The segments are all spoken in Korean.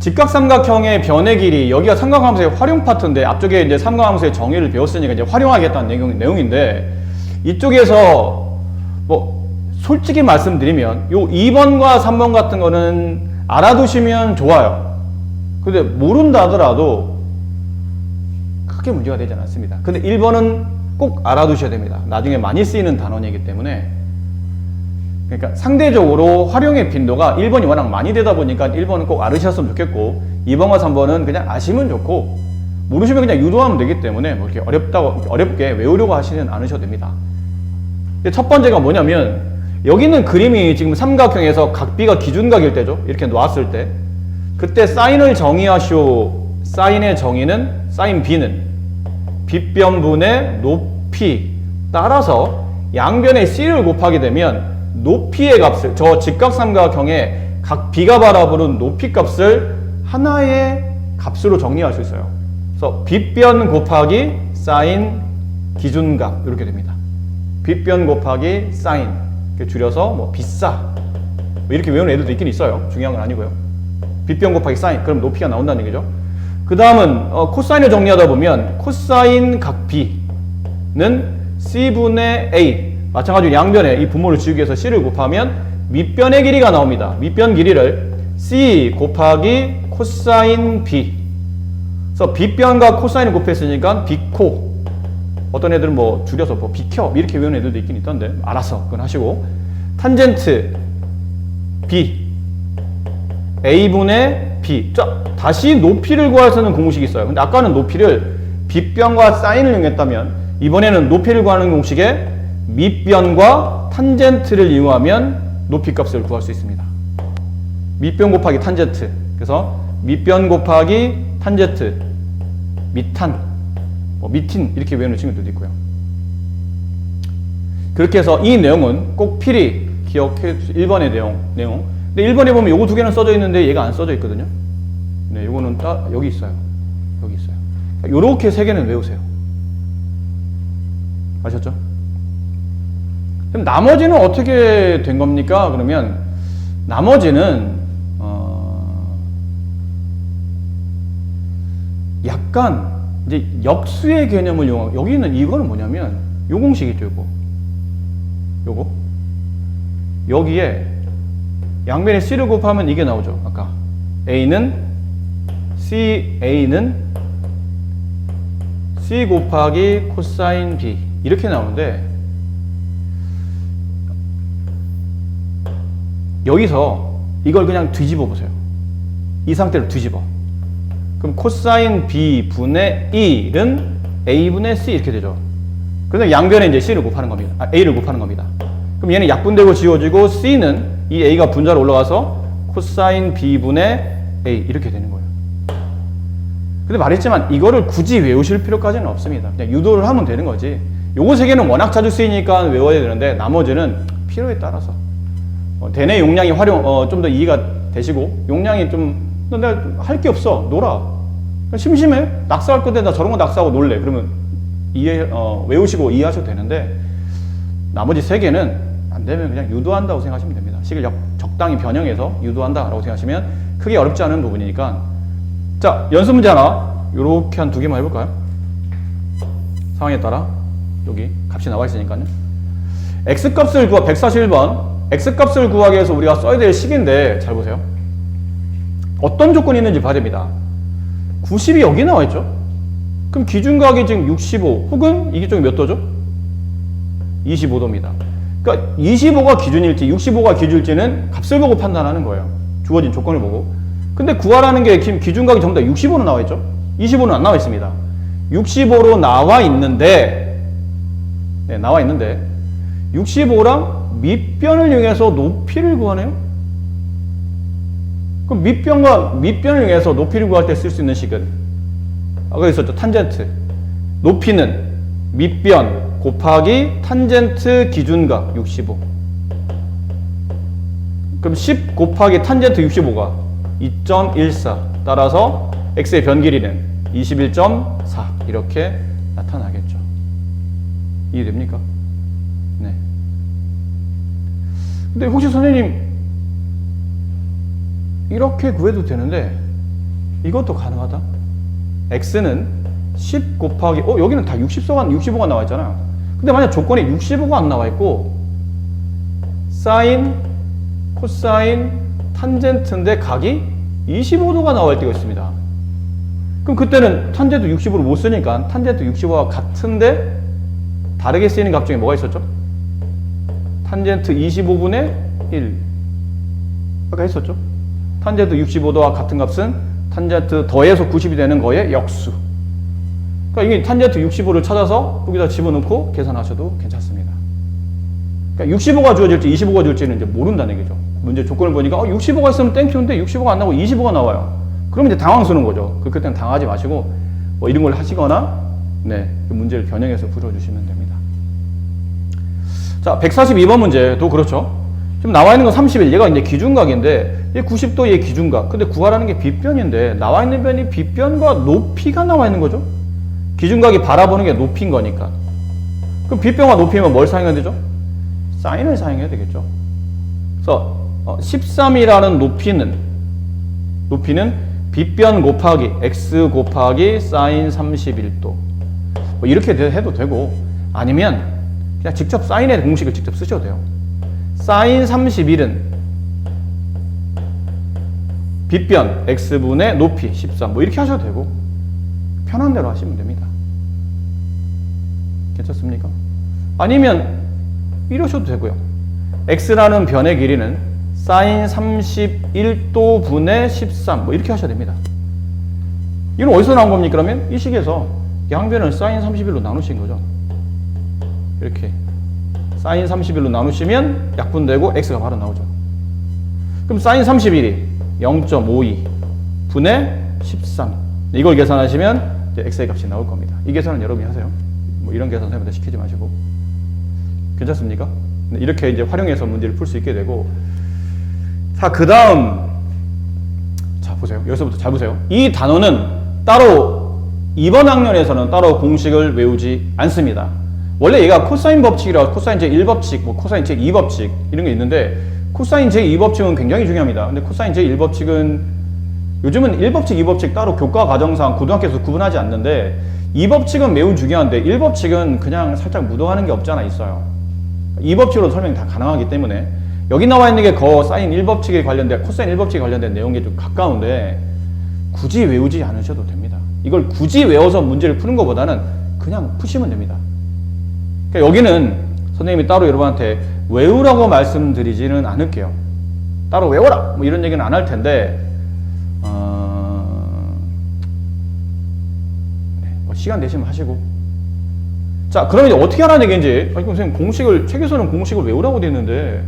직각삼각형의 변의 길이, 여기가 삼각함수의 활용 파트인데 앞쪽에 이제 삼각함수의 정의를 배웠으니까 이제 활용하겠다는 내용인데, 이쪽에서 뭐 솔직히 말씀드리면 요 2번과 3번 같은 거는 알아두시면 좋아요. 근데 모른다 하더라도 크게 문제가 되지 않습니다. 근데 1번은 꼭 알아두셔야 됩니다. 나중에 많이 쓰이는 단원이기 때문에. 그러니까 상대적으로 활용의 빈도가 1번이 워낙 많이 되다 보니까 1번은 꼭 알으셨으면 좋겠고, 2번과 3번은 그냥 아시면 좋고, 모르시면 그냥 유도하면 되기 때문에 뭐 이렇게 어렵게 외우려고 하시는 않으셔도 됩니다. 근데 첫 번째가 뭐냐면, 여기는 그림이 지금 삼각형에서 각비가 기준각일 때죠. 이렇게 놓았을 때 그때 사인을 정의하시오. 사인의 정의는, 사인 B는 빗변분의 높이 따라서 양변에 C를 곱하게 되면 높이의 값을, 저 직각삼각형의 각 B가 바라보는 높이 값을 하나의 값으로 정리할 수 있어요. 그래서 빗변 곱하기 사인 기준각, 이렇게 됩니다. 빗변 곱하기 사인, 이렇게 줄여서 뭐 비싸, 뭐 이렇게 외우는 애들도 있긴 있어요. 중요한 건 아니고요. 빗변 곱하기 사인, 그럼 높이가 나온다는 얘기죠. 그 다음은 코사인을 정리하다 보면 코사인 각 B는 C분의 A, 마찬가지로 양변에 이 분모를 지우기 위해서 C를 곱하면 밑변의 길이가 나옵니다. 밑변 길이를 C 곱하기 코사인 B. 그래서 빗변과 코사인을 곱했으니까 비코. 어떤 애들은 뭐 줄여서 뭐 비켜 이렇게 외우는 애들도 있긴 있던데, 알아서 그건 하시고. 탄젠트 B A분의 B. 자, 다시 높이를 구할 수 있는 공식이 있어요. 근데 아까는 높이를 빗변과 사인을 이용했다면, 이번에는 높이를 구하는 공식에 밑변과 탄젠트를 이용하면 높이 값을 구할 수 있습니다. 밑변 곱하기 탄젠트. 그래서 밑변 곱하기 탄젠트, 밑탄, 뭐 밑인 이렇게 외우는 친구들도 있고요. 그렇게 해서 이 내용은 꼭 필히 기억해 주세요. 1번의 내용. 근데 1번에 보면 요거 두 개는 써져 있는데 얘가 안 써져 있거든요. 네, 요거는 여기 있어요. 여기 있어요. 요렇게 세 개는 외우세요. 아셨죠? 그럼 나머지는 어떻게 된 겁니까? 그러면 나머지는 약간 이제 역수의 개념을 이용하고, 여기는 이거는 뭐냐면 요 공식이죠. 요거 여기에 양변에 C를 곱하면 이게 나오죠. 아까 A는 C 곱하기 코사인 B 이렇게 나오는데, 여기서 이걸 그냥 뒤집어 보세요. 이 상태로 뒤집어. 그럼 코사인 B 분의 1은 A분의 C 이렇게 되죠. 그래서 양변에 이제 C를 곱하는 겁니다. A를 곱하는 겁니다. 그럼 얘는 약분되고 지워지고 C는 이 A가 분자로 올라가서 코사인 B분의 A 이렇게 되는 거예요. 근데 말했지만 이거를 굳이 외우실 필요까지는 없습니다. 그냥 유도를 하면 되는 거지. 요거 세 개는 워낙 자주 쓰이니까 외워야 되는데, 나머지는 필요에 따라서 대뇌 용량이 좀 더 이해가 되시고, 용량이 좀 내가 할 게 없어, 놀아, 심심해, 낙서할 건데 나 저런 거 낙서하고 놀래, 그러면 외우시고 이해하셔도 되는데, 나머지 세 개는 안 되면 그냥 유도한다고 생각하시면 됩니다. 식을 적당히 변형해서 유도한다라고 생각하시면 크게 어렵지 않은 부분이니까. 자, 연습 문제 하나 요렇게 한 두 개만 해볼까요? 상황에 따라 여기 값이 나와 있으니까요. x값을 141번 x값을 구하기 위해서 우리가 써야 될 식인데, 잘 보세요. 어떤 조건이 있는지 봐야 됩니다. 90이 여기 나와 있죠? 그럼 기준각이 지금 65 혹은 이게 좀 몇 도죠? 25도입니다. 그러니까 25가 기준일지 65가 기준일지는 값을 보고 판단하는 거예요. 주어진 조건을 보고. 근데 구하라는 게 지금 기준각이 전부 다 65로 나와 있죠? 25는 안 나와 있습니다. 65로 나와 있는데, 65랑 밑변을 이용해서 높이를 구하네요? 그럼 밑변을 이용해서 높이를 구할 때 쓸 수 있는 식은 아까 있었죠? 탄젠트. 높이는 밑변 곱하기 탄젠트 기준각 65. 그럼 10 곱하기 탄젠트 65가 2.14. 따라서 x의 변 길이는 21.4 이렇게 나타나겠죠. 이해됩니까? 네. 근데 혹시 선생님 이렇게 구해도 되는데 이것도 가능하다. x는 10 곱하기 여기는 다 65가 나와 있잖아요. 근데 만약 조건에 65가 안 나와 있고 사인, 코사인, 탄젠트인데 각이 25도가 나올 때가 있습니다. 그럼 그때는 탄젠트 60으로 못 쓰니까 탄젠트 65와 같은데 다르게 쓰이는 값 중에 뭐가 있었죠? 탄젠트 25분의 1 아까 했었죠? 탄젠트 65도와 같은 값은 탄젠트 더해서 90이 되는 거의 역수. 그러니까 이게 탄젠트 65를 찾아서 여기다 집어넣고 계산하셔도 괜찮습니다. 그러니까 65가 주어질지 25가 주어질지는 이제 모른다는 얘기죠. 문제 조건을 보니까 65가 있으면 땡큐인데 65가 안 나오고 25가 나와요. 그러면 이제 당황스러운 거죠. 그때는 당하지 마시고 뭐 이런 걸 하시거나 네, 그 문제를 변형해서 풀어주시면 됩니다. 자, 142번 문제도 그렇죠. 지금 나와 있는 건 31, 얘가 이제 기준각인데 얘 90도 얘 기준각. 근데 구하라는 게 빗변인데 나와 있는 변이 빗변과 높이가 나와 있는 거죠. 기준각이 바라보는 게 높이인 거니까. 그럼 빗변과 높이면 뭘 사용해야 되죠? 사인을 사용해야 되겠죠. 그래서 13이라는 높이는 빗변 곱하기 x 곱하기 사인 31도 뭐 이렇게 해도 되고 아니면 그냥 직접 사인의 공식을 직접 쓰셔도 돼요. 사인 31은 빗변 x분의 높이 13 뭐 이렇게 하셔도 되고 편한 대로 하시면 됩니다. 괜찮습니까? 아니면 이러셔도 되고요. x라는 변의 길이는 사인 31도 분의 13 뭐 이렇게 하셔야 됩니다. 이건 어디서 나온 겁니까? 그러면 이 식에서 양변을 사인 31로 나누신 거죠. 이렇게 사인 31로 나누시면 약분되고 x가 바로 나오죠. 그럼 사인 31이 0.52 분의 13 이걸 계산하시면 이제 x의 값이 나올 겁니다. 이 계산은 여러분이 하세요. 뭐 이런 계산 해보다 시키지 마시고. 괜찮습니까? 이렇게 이제 활용해서 문제를 풀 수 있게 되고. 자, 그 다음 자 보세요. 여기서부터 잘 보세요. 이 단어는 따로 이번 학년에서는 따로 공식을 외우지 않습니다. 원래 얘가 코사인 법칙이라 코사인 제1법칙, 뭐 코사인 제2법칙 이런 게 있는데 코사인 제2법칙은 굉장히 중요합니다. 근데 코사인 제1법칙은 요즘은 1법칙, 2법칙 따로 교과 과정상 고등학교에서 구분하지 않는데 2법칙은 매우 중요한데 1법칙은 그냥 살짝 묻어가는 게 없지 않아 있어요. 2법칙으로 설명이 다 가능하기 때문에 여기 나와 있는 게 사인 1법칙에 관련된 코사인 1법칙에 관련된 내용에 좀 가까운데 굳이 외우지 않으셔도 됩니다. 이걸 굳이 외워서 문제를 푸는 것보다는 그냥 푸시면 됩니다. 그러니까 여기는 선생님이 따로 여러분한테 외우라고 말씀드리지는 않을게요. 따로 외워라! 뭐 이런 얘기는 안 할 텐데, 뭐 시간 되시면 하시고. 자, 그러면 이제 어떻게 하라는 얘기인지, 선생님 책에서는 공식을 외우라고 돼 있는데,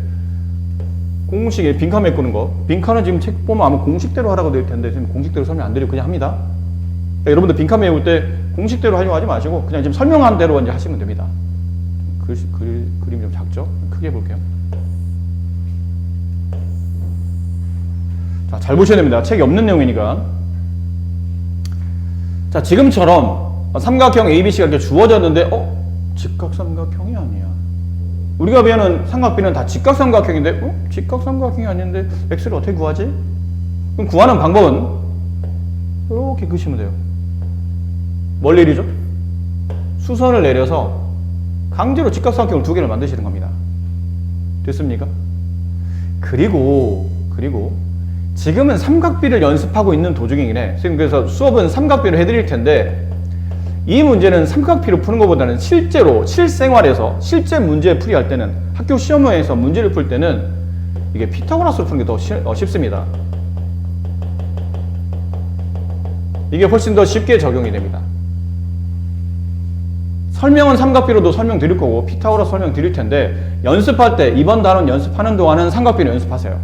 공식에 빈칸 메꾸는 거. 빈칸은 지금 책 보면 아마 공식대로 하라고 돼 있을 텐데, 선생님 공식대로 설명 안 드리고 그냥 합니다. 그러니까 여러분들 빈칸 메울 때 공식대로 하려고 하지 마시고, 그냥 지금 설명한 대로 이제 하시면 됩니다. 그림이 좀 작죠? 크게 볼게요. 자, 잘 보셔야 됩니다. 책이 없는 내용이니까. 자, 지금처럼 삼각형 ABC가 이렇게 주어졌는데, 직각삼각형이 아니야. 우리가 배우는 삼각비는 다 직각삼각형인데, 직각삼각형이 아닌데, x를 어떻게 구하지? 그럼 구하는 방법은 이렇게 그시면 돼요. 뭘 내리죠? 수선을 내려서 강제로 직각삼각형을 두 개를 만드시는 겁니다. 됐습니까? 그리고 지금은 삼각비를 연습하고 있는 도중이긴 해. 선생님 그래서 수업은 삼각비를 해드릴 텐데 이 문제는 삼각비로 푸는 것보다는 실제로 실생활에서 실제 문제 풀이할 때는 학교 시험에서 문제를 풀 때는 이게 피타고라스로 푸는 게 더 쉽습니다. 이게 훨씬 더 쉽게 적용이 됩니다. 설명은 삼각비로도 설명드릴 거고 피타고라스 설명드릴 텐데 연습할 때 이번 단원 연습하는 동안은 삼각비를 연습하세요.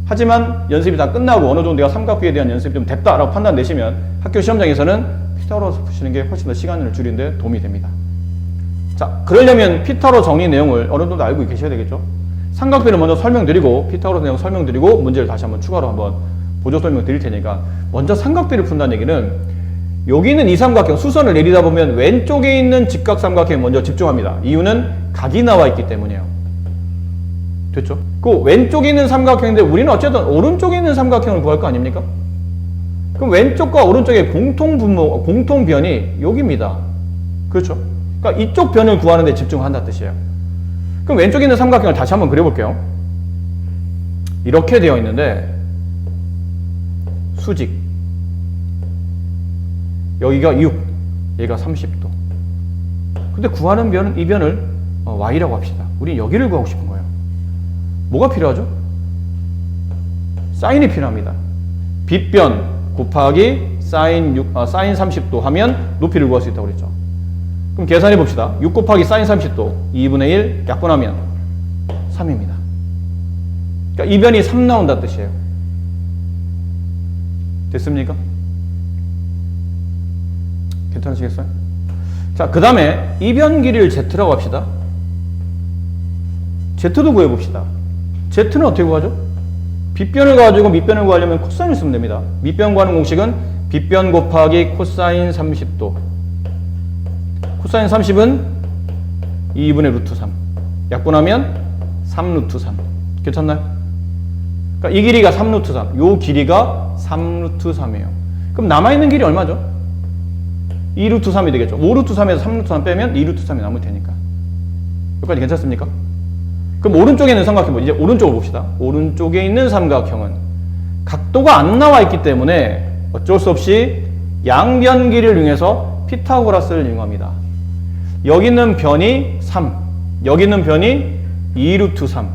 하지만 연습이 다 끝나고 어느 정도 내가 삼각비에 대한 연습이 좀 됐다라고 판단 내시면 학교 시험장에서는 피타고라스 푸시는 게 훨씬 더 시간을 줄이는 데 도움이 됩니다. 자, 그러려면 피타고라스 정리 내용을 어느 정도 알고 계셔야 되겠죠. 삼각비를 먼저 설명드리고 피타고라스 내용 설명드리고 문제를 다시 한번 추가로 한번 보조 설명 드릴 테니까 먼저 삼각비를 푼다는 얘기는 여기 있는 이 삼각형 수선을 내리다 보면 왼쪽에 있는 직각삼각형에 먼저 집중합니다. 이유는 각이 나와 있기 때문이에요. 됐죠? 그 왼쪽에 있는 삼각형인데 우리는 어쨌든 오른쪽에 있는 삼각형을 구할 거 아닙니까? 그럼 왼쪽과 오른쪽의 공통변이 여기입니다. 그렇죠? 그러니까 이쪽 변을 구하는 데 집중한다 뜻이에요. 그럼 왼쪽에 있는 삼각형을 다시 한번 그려볼게요. 이렇게 되어 있는데 수직 여기가 6, 얘가 30도. 근데 구하는 변은 이 변을 y라고 합시다. 우린 여기를 구하고 싶은 거예요. 뭐가 필요하죠? 사인이 필요합니다. 빗변 곱하기 사인 30도 하면 높이를 구할 수 있다고 그랬죠. 그럼 계산해 봅시다. 6 곱하기 사인 30도 2분의 1 약분하면 3입니다. 그러니까 이 변이 3 나온다 뜻이에요. 됐습니까? 괜찮으시겠어요? 자, 그 다음에 이 변 길이를 z라고 합시다. z도 구해봅시다. z는 어떻게 구하죠? 빗변을 가지고 밑변을 구하려면 코사인을 쓰면 됩니다. 밑변 구하는 공식은 빗변 곱하기 코사인 30도. 코사인 30은 2분의 루트 3. 약분하면 3 루트 3. 괜찮나요? 그러니까 이 길이가 3 루트 3. 요 길이가 3 루트 3이에요. 그럼 남아있는 길이 얼마죠? 2 루트 3이 되겠죠. 5 루트 3에서 3 루트 3 빼면 2 루트 3이 남을 테니까. 여기까지 괜찮습니까? 그럼 오른쪽에 있는 삼각형, 이제 오른쪽을 봅시다. 오른쪽에 있는 삼각형은 각도가 안 나와 있기 때문에 어쩔 수 없이 양변 길이를 이용해서 피타고라스를 이용합니다. 여기 있는 변이 3, 여기 있는 변이 2 루트 3.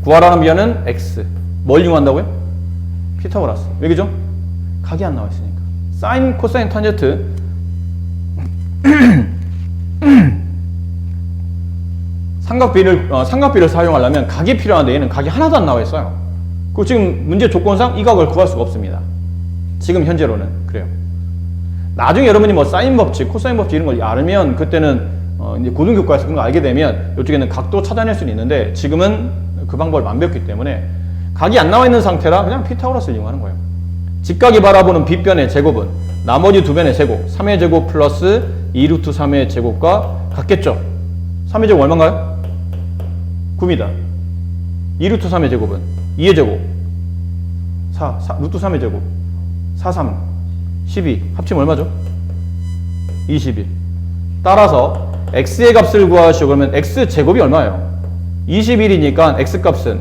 구하라는 변은 x. 뭘 이용한다고요? 피타고라스. 왜그죠? 각이 안 나와 있으니까. 사인, 코사인, 탄젠트. 삼각비를 사용하려면 각이 필요한데 얘는 각이 하나도 안 나와 있어요. 그리고 지금 문제 조건상 이 각을 구할 수가 없습니다. 지금 현재로는 그래요. 나중에 여러분이 뭐 사인 법칙, 코사인 법칙 이런 걸 알면 그때는 이제 고등교과에서 그런 거 알게 되면 이쪽에는 각도 찾아낼 수는 있는데 지금은 그 방법을 안 배웠기 때문에 각이 안 나와 있는 상태라 그냥 피타고라스를 이용하는 거예요. 직각이 바라보는 빗변의 제곱은 나머지 두 변의 제곱, 3의 제곱 플러스 2 루트 3의 제곱과 같겠죠? 3의 제곱 얼마인가요? 9입니다. 2 루트 3의 제곱은 2의 제곱 4 루트 3의 제곱 4, 3, 12 합치면 얼마죠? 21. 따라서 x의 값을 구하시오. 그러면 x 제곱이 얼마예요? 21이니까 x 값은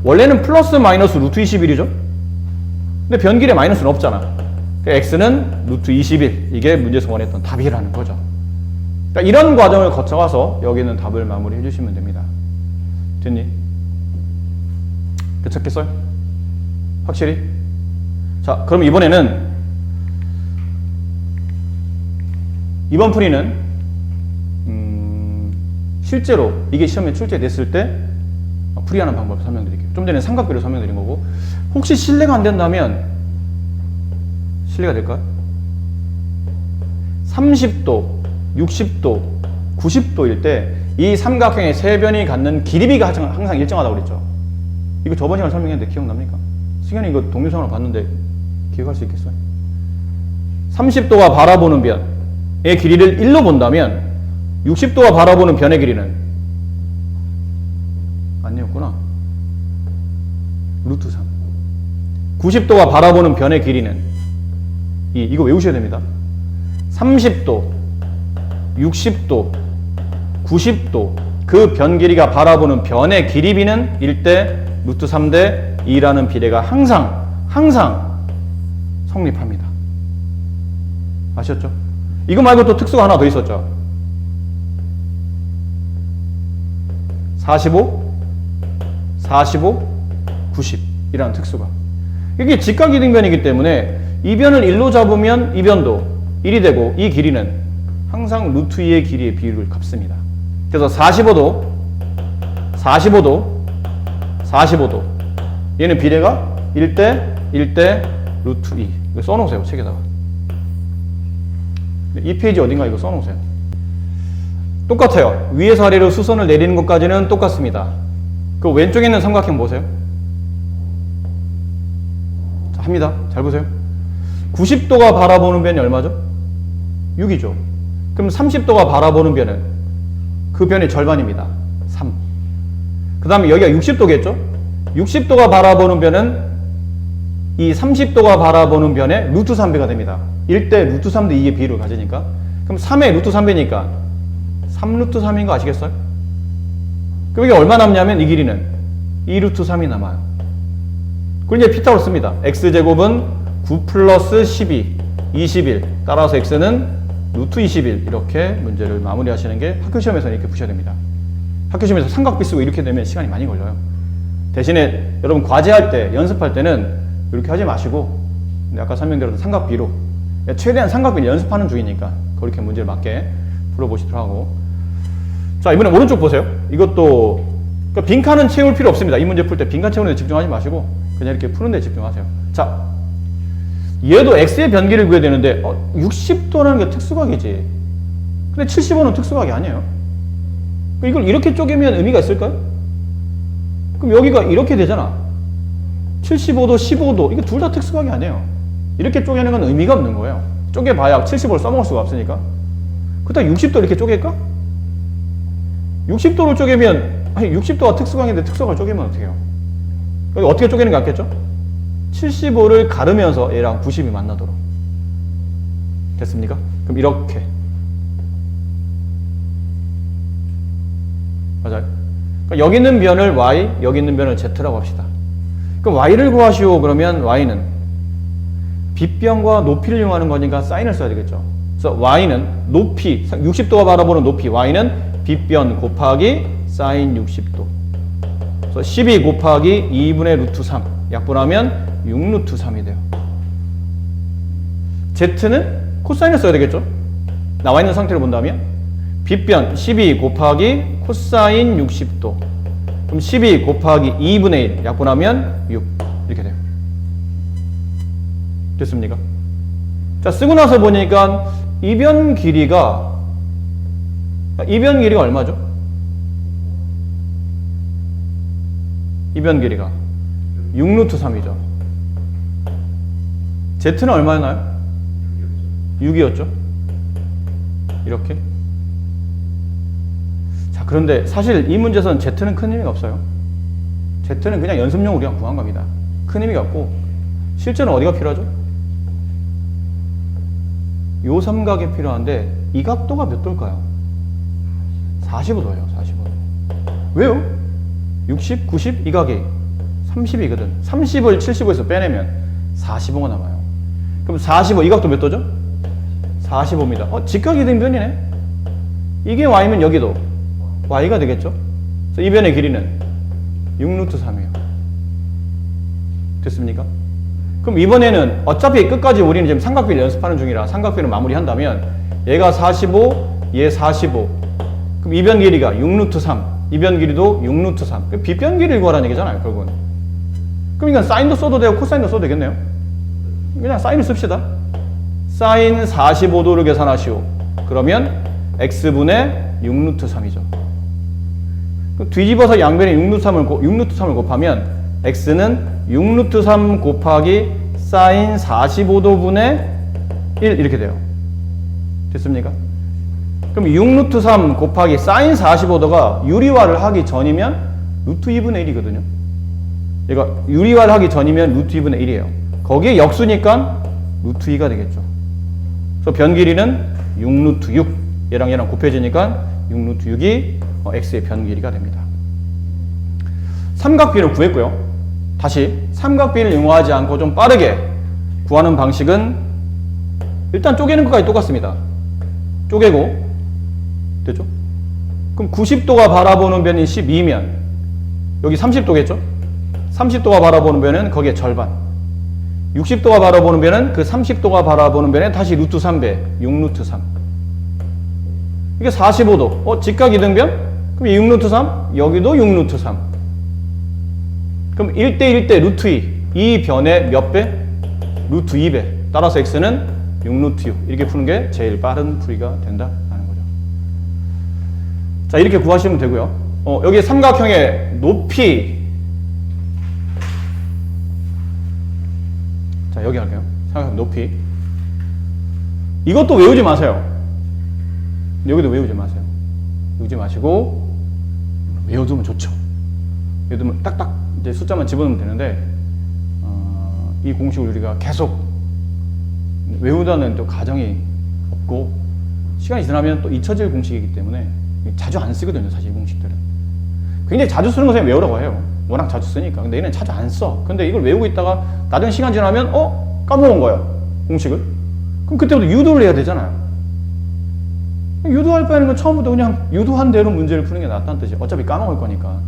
원래는 플러스 마이너스 루트 21이죠? 근데 변길에 마이너스는 없잖아. 그러니까 x는 루트 21. 이게 문제에서 원했던 답이라는 거죠. 그러니까 이런 과정을 거쳐가서 여기는 답을 마무리해 주시면 됩니다. 됐니? 괜찮겠어요? 확실히? 자, 그럼 이번에는 이번 풀이는 실제로 이게 시험에 출제됐을 때 풀이하는 방법을 설명드릴게요. 좀 전에 삼각비를 설명드린 거고, 혹시 실례가 안 된다면 실례가 될까요? 30도, 60도, 90도일 때 이 삼각형의 세 변이 갖는 길이비가 항상 일정하다고 그랬죠. 이거 저번 시간에 설명했는데 기억납니까? 승현이 이거 동영상으로 봤는데 기억할 수 있겠어요? 30도가 바라보는 변의 길이를 1로 본다면 60도가 바라보는 변의 길이는 아니었구나. 루트 3. 90도가 바라보는 변의 길이는 2. 이거 외우셔야 됩니다. 30도, 60도, 90도 그 변 길이가 바라보는 변의 길이비는 1대 루트 3대 2라는 비례가 항상 성립합니다. 아셨죠? 이거 말고 또 특수가 하나 더 있었죠. 45, 90 이라는 특수가. 이게 직각이등변이기 때문에 이 변을 1로 잡으면 이 변도 1이 되고 이 길이는 항상 루트 2의 길이의 비율을 갚습니다. 그래서 45도 얘는 비례가 1대 루트 2. 이거 써놓으세요, 책에다가. 이 페이지 어딘가 이거 써놓으세요. 똑같아요. 위에서 아래로 수선을 내리는 것까지는 똑같습니다. 그 왼쪽에 있는 삼각형 보세요. 자, 합니다. 잘 보세요. 90도가 바라보는 변이 얼마죠? 6이죠. 그럼 30도가 바라보는 변은 그 변의 절반입니다. 3. 그 다음에 여기가 60도겠죠? 60도가 바라보는 변은 이 30도가 바라보는 변의 루트 3배가 됩니다. 1대 루트 3대 2의 비율을 가지니까. 그럼 3의 루트 3배니까 3루트 3인 거 아시겠어요? 그럼 이게 얼마 남냐면 이 길이는 2루트 3이 남아요. 그리고 이제 피타고를 씁니다. x제곱은 9 플러스 12, 21. 따라서 x는 루트 21. 이렇게 문제를 마무리하시는 게 학교 시험에서는 이렇게 푸셔야 됩니다. 학교 시험에서 삼각비 쓰고 이렇게 되면 시간이 많이 걸려요. 대신에 여러분 과제할 때, 연습할 때는 이렇게 하지 마시고 아까 설명드렸던 삼각비로 최대한 삼각비를 연습하는 중이니까 그렇게 문제를 맞게 풀어보시도록 하고. 자, 이번에 오른쪽 보세요. 이것도 그러니까 빈칸은 채울 필요 없습니다. 이 문제 풀 때 빈칸 채우는 데 집중하지 마시고 그냥 이렇게 푸는 데 집중하세요. 자, 얘도 x의 변기를 구해야 되는데 60도라는 게 특수각이지. 근데 75는 특수각이 아니에요. 이걸 이렇게 쪼개면 의미가 있을까요? 그럼 여기가 이렇게 되잖아. 75도, 15도 이게 둘 다 특수각이 아니에요. 이렇게 쪼개는 건 의미가 없는 거예요. 쪼개봐야 75를 써먹을 수가 없으니까. 그렇다고 60도 이렇게 쪼갤까? 60도로 쪼개면 아니 60도가 특수각인데 특수각을 쪼개면 어떻게 해요? 여기 어떻게 쪼개는 게 낫겠죠? 75를 가르면서 얘랑 90이 만나도록. 됐습니까? 그럼 이렇게. 맞아요. 그러니까 여기 있는 변을 y, 여기 있는 변을 z라고 합시다. 그럼 y를 구하시오. 그러면 y는 빗변과 높이를 이용하는 거니까 사인을 써야 되겠죠. 그래서 y는 높이, 60도가 바라보는 높이, y는 빗변 곱하기 사인 60도. 그래서 12 곱하기 2분의 루트 3. 약분하면 6루트 3이 돼요. z는 코사인을 써야 되겠죠. 나와 있는 상태를 본다면 빗변 12 곱하기 코사인 60도. 그럼 12 곱하기 2분의 1 약분하면 6 이렇게 돼요. 됐습니까? 자, 쓰고 나서 보니까 이변 길이가 얼마죠? 이변 길이가 6루트 3이죠. z는 얼마였나요? 6이었죠. 이렇게. 자, 그런데 사실 이 문제에서는 z는 큰 의미가 없어요. z는 그냥 연습용으로 그냥 구한 겁니다. 큰 의미가 없고 실제는 어디가 필요하죠? 요 삼각이 필요한데 이 각도가 몇 도일까요? 45도예요. 45도. 왜요? 60, 90, 이 각이 30이거든. 30을 75에서 빼내면 45가 남아요. 그럼 45, 이 각도 몇 도죠? 45입니다. 직각이 된 변이네. 이게 y면 여기도 y가 되겠죠? 그래서 이 변의 길이는 6루트 3이에요. 됐습니까? 그럼 이번에는 어차피 끝까지 우리는 지금 삼각비를 연습하는 중이라 삼각비를 마무리한다면 얘가 45, 얘 45. 그럼 이 변 길이가 6루트 3. 이 변 길이도 6루트 3. 그럼 빗변 길이를 구하라는 얘기잖아요, 결국은. 그럼 이건 사인도 써도 되고 코사인도 써도 되겠네요. 그냥 사인을 씁시다. 사인 45도를 계산하시오. 그러면 x분의 6루트 3이죠. 뒤집어서 양변에 6루트 3을 곱하면 x는 6루트 3 곱하기 사인 45도분의 1 이렇게 돼요. 됐습니까? 그럼 6루트 3 곱하기 사인 45도가 유리화를 하기 전이면 루트 2분의 1이거든요. 얘가 유리화를 하기 전이면 루트 2분의 1이에요. 거기에 역수니까 루트 2가 되겠죠. 그래서 변 길이는 6루트 6. 얘랑 곱해지니까 6루트 6이 x의 변 길이가 됩니다. 삼각비를 구했고요. 다시 삼각비를 이용하지 않고 좀 빠르게 구하는 방식은 일단 쪼개는 것까지 똑같습니다. 쪼개고 됐죠? 그럼 90도가 바라보는 변이 12면 여기 30도겠죠? 30도가 바라보는 변은 거기에 절반. 60도가 바라보는 변은 그 30도가 바라보는 변에 다시 루트 3배 6루트 3. 이게 45도. 직각 이등변? 그럼 6루트 3? 여기도 6루트 3. 그럼 1대 루트 2. 이 변의 몇 배? 루트 2배. 따라서 x는 6루트 6. 이렇게 푸는 게 제일 빠른 풀이가 된다는 거죠. 자, 이렇게 구하시면 되고요. 여기 삼각형의 높이. 자, 여기 할게요. 삼각형 높이. 이것도 외우지 마세요. 여기도 외우지 마세요. 외우지 마시고 외워두면 좋죠. 외워두면 딱딱 이제 숫자만 집어넣으면 되는데 이 공식을 우리가 계속 외우다는 또 가정이 없고 시간이 지나면 또 잊혀질 공식이기 때문에 자주 안 쓰거든요. 사실 이 공식들은 굉장히 자주 쓰는 것을 외우라고 해요. 워낙 자주 쓰니까. 근데 얘는 자주 안 써. 근데 이걸 외우고 있다가 나중에 시간 지나면 까먹은 거야 공식을. 그럼 그때부터 유도를 해야 되잖아요. 유도할 바에는 처음부터 그냥 유도한 대로 문제를 푸는 게 낫다는 뜻이에요. 어차피 까먹을 거니까.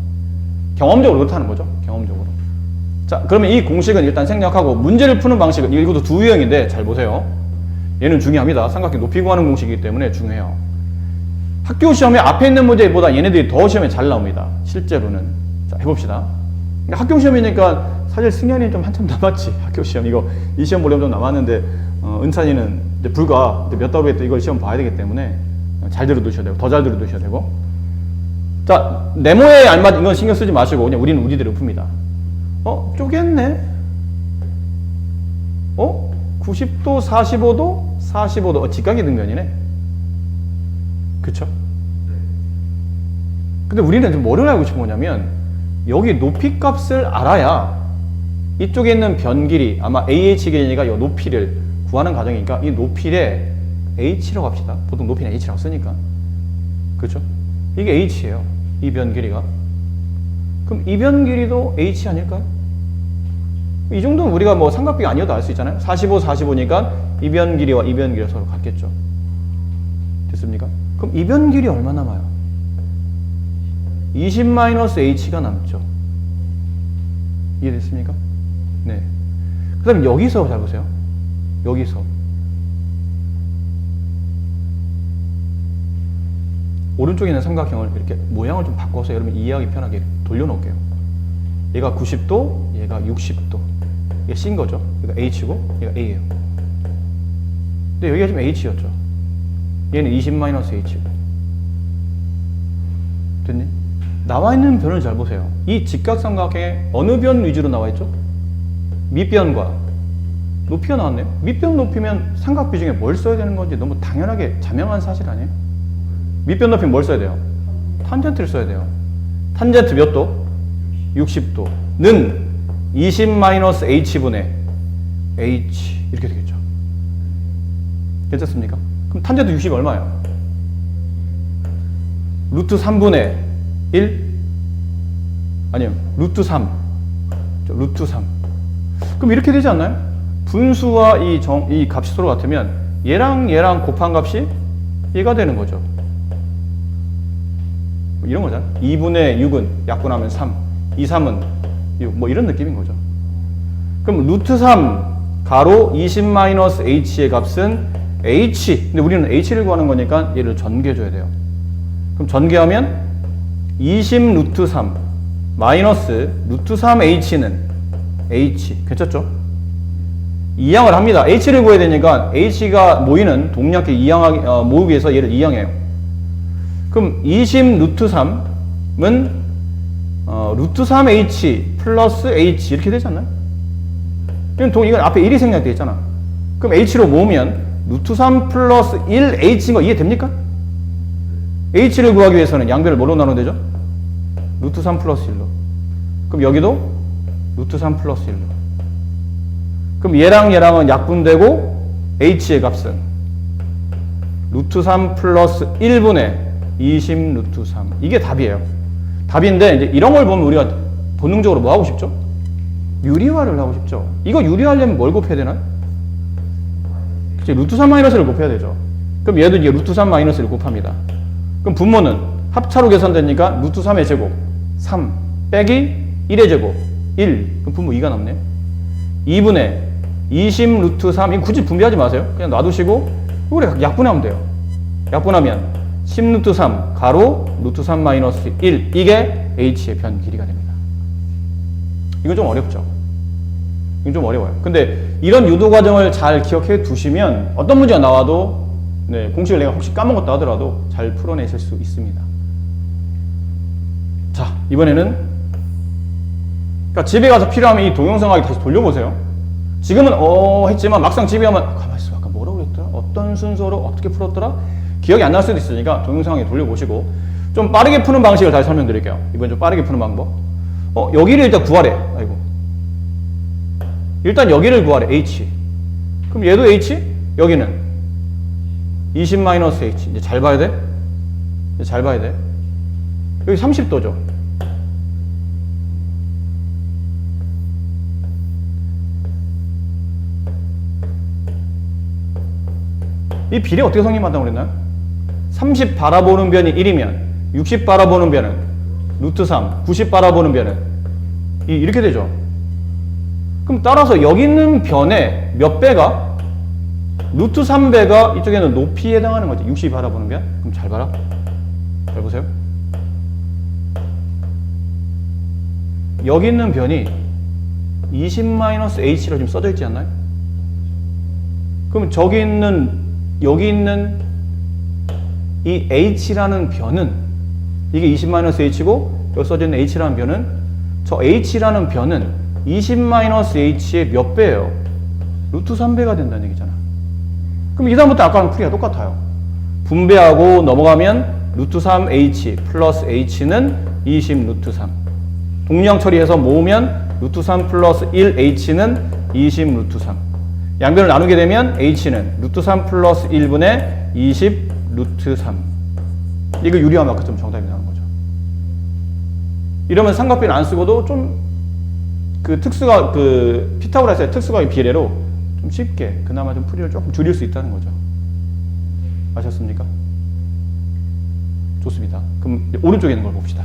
경험적으로 그렇다는 거죠. 경험적으로. 자, 그러면 이 공식은 일단 생략하고 문제를 푸는 방식은 이것도 두 유형인데 잘 보세요. 얘는 중요합니다. 삼각형 높이 구하는 공식이기 때문에 중요해요. 학교 시험에 앞에 있는 문제보다 얘네들이 더 시험에 잘 나옵니다. 실제로는. 자, 해봅시다. 학교 시험이니까 사실 승현이는 좀 한참 남았지. 학교 시험 이 시험 보려면 좀 남았는데 은찬이는 이제 불과 몇 달 후에 또 이걸 시험 봐야 되기 때문에 잘 들어두셔야 되고 더 잘 들어두셔야 되고. 자, 네모에 알맞은 이건 신경 쓰지 마시고 그냥 우리는 우리대로 풉니다. 쪼갰네. 90도, 45도, 45도. 직각이 등변이네. 그쵸? 근데 우리는 좀 뭐를 알고 싶은 거냐면 여기 높이 값을 알아야 이쪽에 있는 변 길이 아마 AH 길이니까 이 높이를 구하는 과정이니까 이 높이를 H라고 합시다. 보통 높이는 H라고 쓰니까. 그렇죠? 이게 H예요. 이 변 길이가. 그럼 이 변 길이도 H 아닐까요? 이 정도는 우리가 뭐 삼각비가 아니어도 알 수 있잖아요. 45, 45니까 이 변 길이와 이 변 길이가 서로 같겠죠. 됐습니까? 그럼 이 변 길이 얼마 남아요? 20-H가 남죠. 이해됐습니까? 네. 그 다음에 여기서 잘 보세요. 여기서. 오른쪽에 있는 삼각형을 이렇게 모양을 좀 바꿔서 여러분 이해하기 편하게 돌려놓을게요. 얘가 90도, 얘가 60도. 이게 C인 거죠. 얘가 H고, 얘가 A예요. 근데 여기가 지금 H였죠. 얘는 20-H고. 됐니? 나와 있는 변을 잘 보세요. 이 직각삼각형에 어느 변 위주로 나와 있죠? 밑변과 높이가 나왔네요. 밑변 높이면 삼각비 중에 뭘 써야 되는 건지 너무 당연하게 자명한 사실 아니에요? 밑변 높이면 뭘 써야 돼요? 탄젠트를 써야 돼요. 탄젠트 몇 도? 60도는 20-H분의 H 이렇게 되겠죠. 괜찮습니까? 그럼 탄젠트 60 얼마예요? 루트 3분의 1? 아니요. 루트 3. 루트 3. 그럼 이렇게 되지 않나요? 분수와 이 값이 서로 같으면 얘랑 곱한 값이 얘가 되는 거죠. 이런 거잖아. 2분의 6은 약분하면 3. 2, 3은 6. 뭐 이런 느낌인 거죠. 그럼 루트 3 가로 20-H의 값은 H. 근데 우리는 H를 구하는 거니까 얘를 전개해줘야 돼요. 그럼 전개하면 20 루트 3 마이너스 루트 3H는 H. 괜찮죠? 이항을 합니다. H를 구해야 되니까 H가 모이는 동력끼리 모으기 위해서 얘를 이항해요. 그럼 20 루트 3은 루트 3H 플러스 H 이렇게 되지 않나요? 이건 앞에 1이 생략되어 있잖아. 그럼 H로 모으면 루트 3 플러스 1H인 거 이해됩니까? H를 구하기 위해서는 양변을 뭘로 나누면 되죠? 루트 3 플러스 1로. 그럼 여기도 루트 3 플러스 1로. 그럼 얘랑은 약분되고 H의 값은 루트 3 플러스 1분의 20 루트 3. 이게 답이에요. 답인데 이제 이런 걸 보면 우리가 본능적으로 뭐 하고 싶죠? 유리화를 하고 싶죠. 이거 유리화하려면 뭘 곱해야 되나? 그치, 루트 3-를 곱해야 되죠. 그럼 얘도 이제 루트 3-를 곱합니다. 그럼 분모는 합차로 계산되니까 루트 3의 제곱 3 빼기 1의 제곱 1. 그럼 분모 2가 남네요. 2분의 20 루트 3. 이거 굳이 분배하지 마세요. 그냥 놔두시고 이걸 약분하면 돼요. 약분하면 10 루트 3 가로 루트 3-1. 이게 H의 변 길이가 됩니다. 이건 좀 어렵죠. 이건 좀 어려워요. 근데 이런 유도 과정을 잘 기억해 두시면 어떤 문제가 나와도 공식을 내가 혹시 까먹었다 하더라도 잘 풀어내실 수 있습니다. 자, 이번에는 그러니까 집에 가서 필요하면 이 동영상을 다시 돌려보세요. 지금은 했지만 막상 집에 가면 가만히 있어. 아까 뭐라고 그랬더라? 어떤 순서로 어떻게 풀었더라? 기억이 안 날 수도 있으니까 동영상에 돌려보시고 좀 빠르게 푸는 방식을 다시 설명드릴게요. 이번 좀 빠르게 푸는 방법. 여기를 일단 구하래. 아이고. 일단 여기를 구하래. H. 그럼 얘도 H, 여기는 20-H. 이제 잘 봐야 돼. 이제 잘 봐야 돼. 여기 30도죠. 이 비례 어떻게 성립한다고 그랬나요? 30 바라보는 변이 1이면 60 바라보는 변은 루트 3, 90 바라보는 변은 이렇게 되죠. 그럼 따라서 여기 있는 변의 몇 배가? 루트 3배가 이쪽에는 높이에 해당하는 거지. 60 바라보는 변. 그럼 잘 봐라. 잘 보세요. 여기 있는 변이 20-H로 지금 써져 있지 않나요? 그럼 여기 있는 이 H라는 변은 이게 20-H고 여기 써져 있는 H라는 변은 저 H라는 변은 20-H의 몇 배예요? 루트 3배가 된다는 얘기잖아. 그럼 이 다음부터 아까랑 풀이가 똑같아요. 분배하고 넘어가면 루트 3H 플러스 H는 20 루트 3. 동량 처리해서 모으면 루트 3 플러스 1H는 20 루트 3. 양변을 나누게 되면 H는 루트 3 플러스 1분의 20 루트 3. 이거 유리화만큼 정답이 나오는 거죠. 이러면 삼각비를 안 쓰고도 좀 그 특수가, 그 피타고라스의 특수각의 비례로 좀 쉽게 그나마 좀 풀이를 조금 줄일 수 있다는 거죠. 아셨습니까? 좋습니다. 그럼 오른쪽에 있는 걸 봅시다.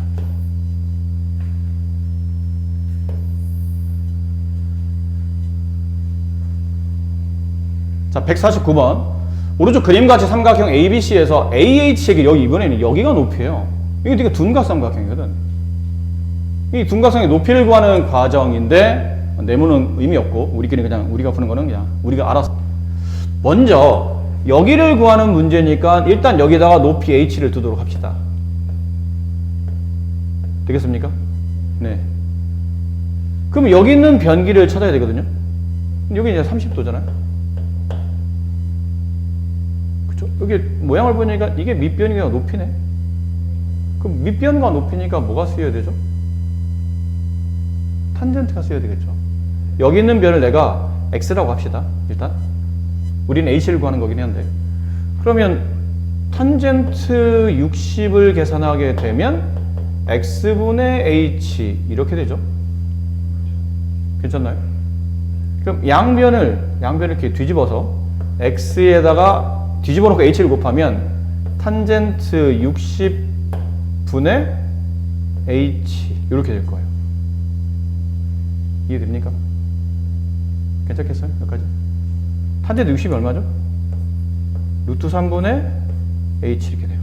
자, 149번. 오른쪽 그림같이 삼각형 ABC에서 AH의 여기 이번에는 여기가 높이에요. 이게 되게 둔각 삼각형이거든. 이 둔각성의 높이를 구하는 과정인데 내문은 의미 없고 우리끼리 그냥 우리가 푸는 거는 그냥 우리가 알아서. 먼저 여기를 구하는 문제니까 일단 여기다가 높이 H를 두도록 합시다. 되겠습니까? 네. 그럼 여기 있는 변기를 찾아야 되거든요. 여기 이제 30도잖아요. 그쵸? 여기 모양을 보니까 이게 밑변이가 높이네. 그럼 밑변과 높이니까 뭐가 쓰여야 되죠? 탄젠트가 쓰여야 되겠죠. 여기 있는 변을 내가 X라고 합시다. 일단 우리는 H를 구하는 거긴 한데, 그러면 탄젠트 60을 계산하게 되면 X분의 H 이렇게 되죠. 괜찮나요? 그럼 양변을 이렇게 뒤집어서 X에다가 뒤집어 놓고 H를 곱하면 탄젠트 60분의 H 이렇게 될 거예요. 이해됩니까? 괜찮겠어요? 여기까지? 탄젠트 60이 얼마죠? 루트 3분의 H 이렇게 돼요.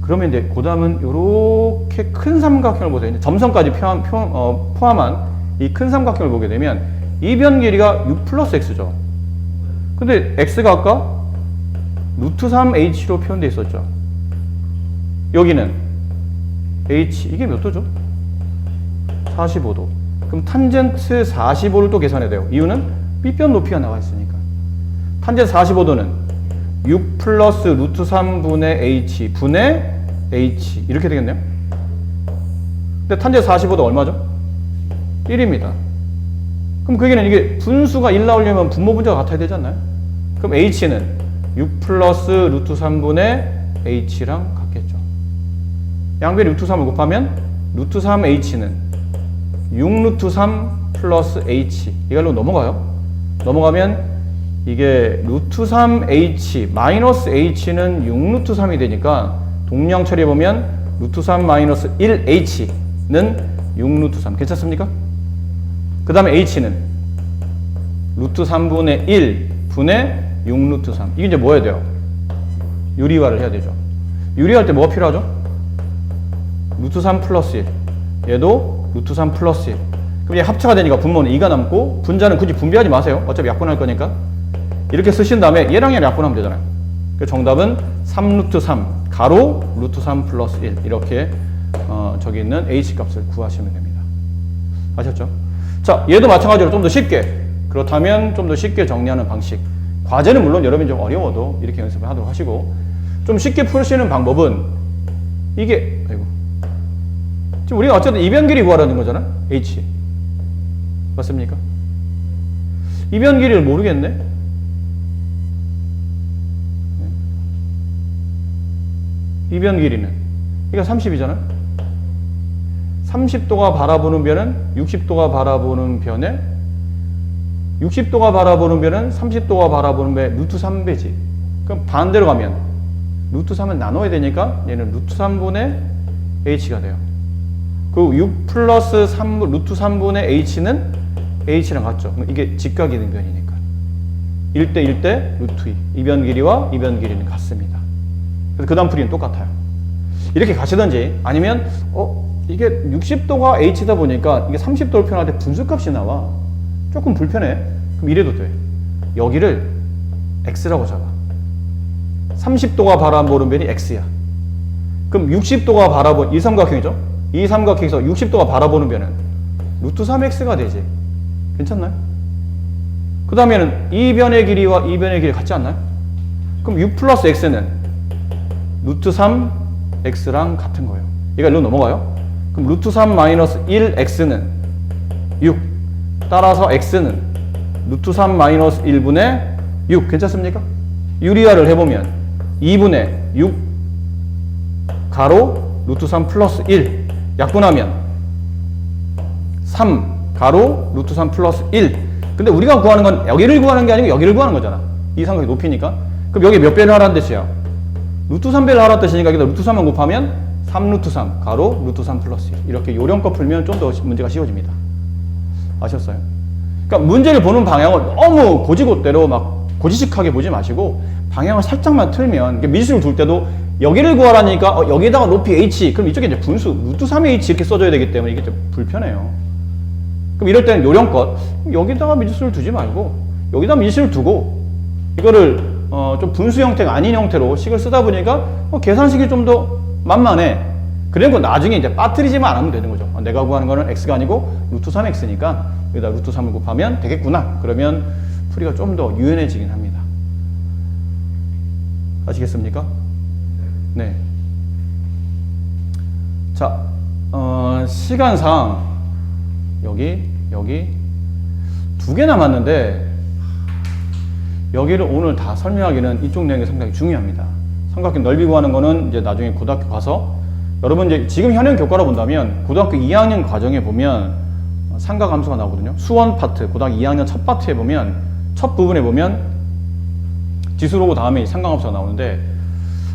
그러면 이제 그 다음은 이렇게 큰 삼각형을 보세요. 이제 점선까지 포함한 이 큰 삼각형을 보게 되면 이 변 길이가 6 플러스 X죠. 근데 X가 아까 루트 3H로 표현되어 있었죠. 여기는 H, 이게 몇 도죠? 45도. 그럼 탄젠트 45를 또 계산해야 돼요. 이유는 B변 높이가 나와 있으니까. 탄젠트 45도는 6 플러스 루트 3분의 H 분의 H 이렇게 되겠네요. 근데 탄젠트 45도 얼마죠? 1입니다. 그럼 그게는 이게 분수가 1 나오려면 분모 분자가 같아야 되지 않나요? 그럼 H는 6 플러스 루트 3분의 H랑 같겠죠. 양변 루트 3을 곱하면 루트 3H는 6 루트 3 플러스 H 이걸로 넘어가요. 넘어가면 이게 루트 3H 마이너스 H는 6 루트 3이 되니까 동량 처리해보면 루트 3 마이너스 1H는 6 루트 3 괜찮습니까? 그 다음에 H는 루트 3분의 1 분의 6 루트 3 이게 이제 뭐 해야 돼요? 유리화를 해야 되죠. 유리화할 때 뭐가 필요하죠? 루트 3 플러스 1 얘도 루트 3 플러스 1 그럼 얘 합차가 되니까 분모는 2가 남고 분자는 굳이 분배하지 마세요. 어차피 약분할 거니까 이렇게 쓰신 다음에 얘랑 얘랑 약분하면 되잖아요. 그 정답은 3 루트 3 가로 루트 3 플러스 1 이렇게 저기 있는 H값을 구하시면 됩니다. 아셨죠? 자, 얘도 마찬가지로 좀 더 쉽게 그렇다면 좀 더 쉽게 정리하는 방식 과제는 물론 여러분이 좀 어려워도 이렇게 연습을 하도록 하시고 좀 쉽게 푸시는 방법은 이게 지금 우리가 어쨌든 이변 길이 구하라는 거잖아. H 맞습니까? 이변 길이를 모르겠네? 이변 길이는 이게 30이잖아요. 30도가 바라보는 변은 60도가 바라보는 변에 60도가 바라보는 변은 30도가 바라보는 변의 루트 3배지. 그럼 반대로 가면 루트 3은 나눠야 되니까 얘는 루트 3분의 h가 돼요. 그 6 플러스 3, 루트 3분의 h는 h랑 같죠. 이게 직각 이등변이니까 1대 1대 루트 2. 이변 길이와 이변 길이는 같습니다. 그래서 그 다음 풀이는 똑같아요. 이렇게 가시든지 아니면 이게 60도가 h다 보니까 이게 30도를 표현할 때 분수값이 나와. 조금 불편해. 그럼 이래도 돼. 여기를 x라고 잡아. 30도가 바라보는 변이 x야. 그럼 60도가 바라보는 이 삼각형이죠. 이 삼각형에서 60도가 바라보는 변은 루트 3x가 되지. 괜찮나요? 그 다음에는 이 변의 길이와 이 변의 길이 같지 않나요? 그럼 6 플러스 x는 루트 3x랑 같은 거예요. 얘가 일로 넘어가요. 그럼 루트 3 마이너스 1x는 6. 따라서 x는 루트 3 마이너스 1분의 6. 괜찮습니까? 유리화를 해보면 2분의 6 가로 루트 3 플러스 1 약분하면 3 가로 루트 3 플러스 1. 근데 우리가 구하는 건 여기를 구하는 게 아니고 여기를 구하는 거잖아. 이 삼각이 높이니까. 그럼 여기 몇 배를 하라는 뜻이야? 루트 3배를 하라는 뜻이니까 여기다 루트 3만 곱하면 3 루트 3 가로 루트 3 플러스 1. 이렇게 요령껏 풀면 좀 더 문제가 쉬워집니다. 아셨어요? 그러니까 문제를 보는 방향을 너무 고지고대로 막 고지식하게 보지 마시고 방향을 살짝만 틀면 미지수를 둘 때도 여기를 구하라니까 여기에다가 높이 h 그럼 이쪽에 이제 분수 루트 3h 이렇게 써줘야 되기 때문에 이게 좀 불편해요. 그럼 이럴 때는 요령껏 여기다가 미지수를 두지 말고 여기다 미지수를 두고 이거를 좀 분수 형태가 아닌 형태로 식을 쓰다 보니까 계산식이 좀 더 만만해. 그리고 나중에 이제 빠뜨리지만 않으면 되는 거죠. 내가 구하는 거는 x가 아니고 루트 3x니까 여기다 루트 3을 곱하면 되겠구나. 그러면 풀이가 좀 더 유연해지긴 합니다. 아시겠습니까? 네. 자, 시간상 여기 두 개 남았는데 여기를 오늘 다 설명하기는 이쪽 내용이 상당히 중요합니다. 삼각형 넓이 구하는 거는 이제 나중에 고등학교 가서 여러분 이제 지금 현행 교과로 본다면 고등학교 2학년 과정에 보면 삼각함수가 나오거든요. 수원 파트 고등학교 2학년 첫 파트에 보면 첫 부분에 보면 지수로고 다음에 삼각함수가 나오는데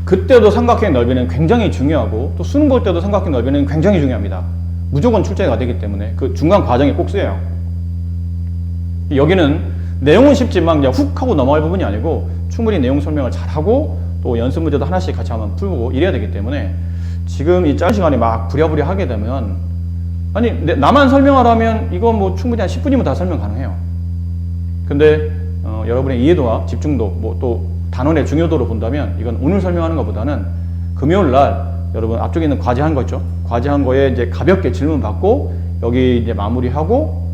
그때도 삼각형의 넓이는 굉장히 중요하고 또 수능 볼 때도 삼각형 넓이는 굉장히 중요합니다. 무조건 출제가 되기 때문에 그 중간 과정에 꼭 쓰여요. 여기는 내용은 쉽지만 그냥 훅 하고 넘어갈 부분이 아니고 충분히 내용 설명을 잘하고 또 연습 문제도 하나씩 같이 한번 풀고 이래야 되기 때문에 지금 이 짧은 시간에 막 부랴부랴 하게 되면 아니 나만 설명하라면 이거 뭐 충분히 한 10분이면 다 설명 가능해요. 근데 여러분의 이해도와 집중도 뭐 또 단원의 중요도로 본다면 이건 오늘 설명하는 것보다는 금요일 날 여러분 앞쪽에 있는 과제한 거 있죠? 과제한 거에 이제 가볍게 질문 받고 여기 이제 마무리하고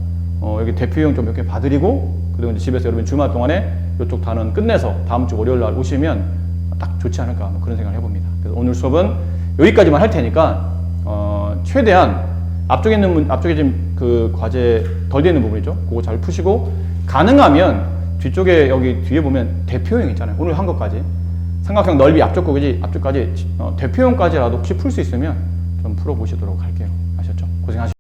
여기 대표용 좀 몇 개 봐드리고 그리고 이제 집에서 여러분 주말 동안에 이쪽 단원 끝내서 다음 주 월요일 날 오시면 딱 좋지 않을까 뭐 그런 생각을 해봅니다. 그래서 오늘 수업은 여기까지만 할 테니까 최대한 앞쪽에 지금 그 과제 덜 되어 있는 부분이죠. 그거 잘 푸시고 가능하면 뒤쪽에 여기 뒤에 보면 대표형 있잖아요. 오늘 한 것까지 삼각형 넓이 앞쪽까지 대표형까지라도 혹시 풀 수 있으면 좀 풀어보시도록 할게요. 아셨죠? 고생하셨습니다.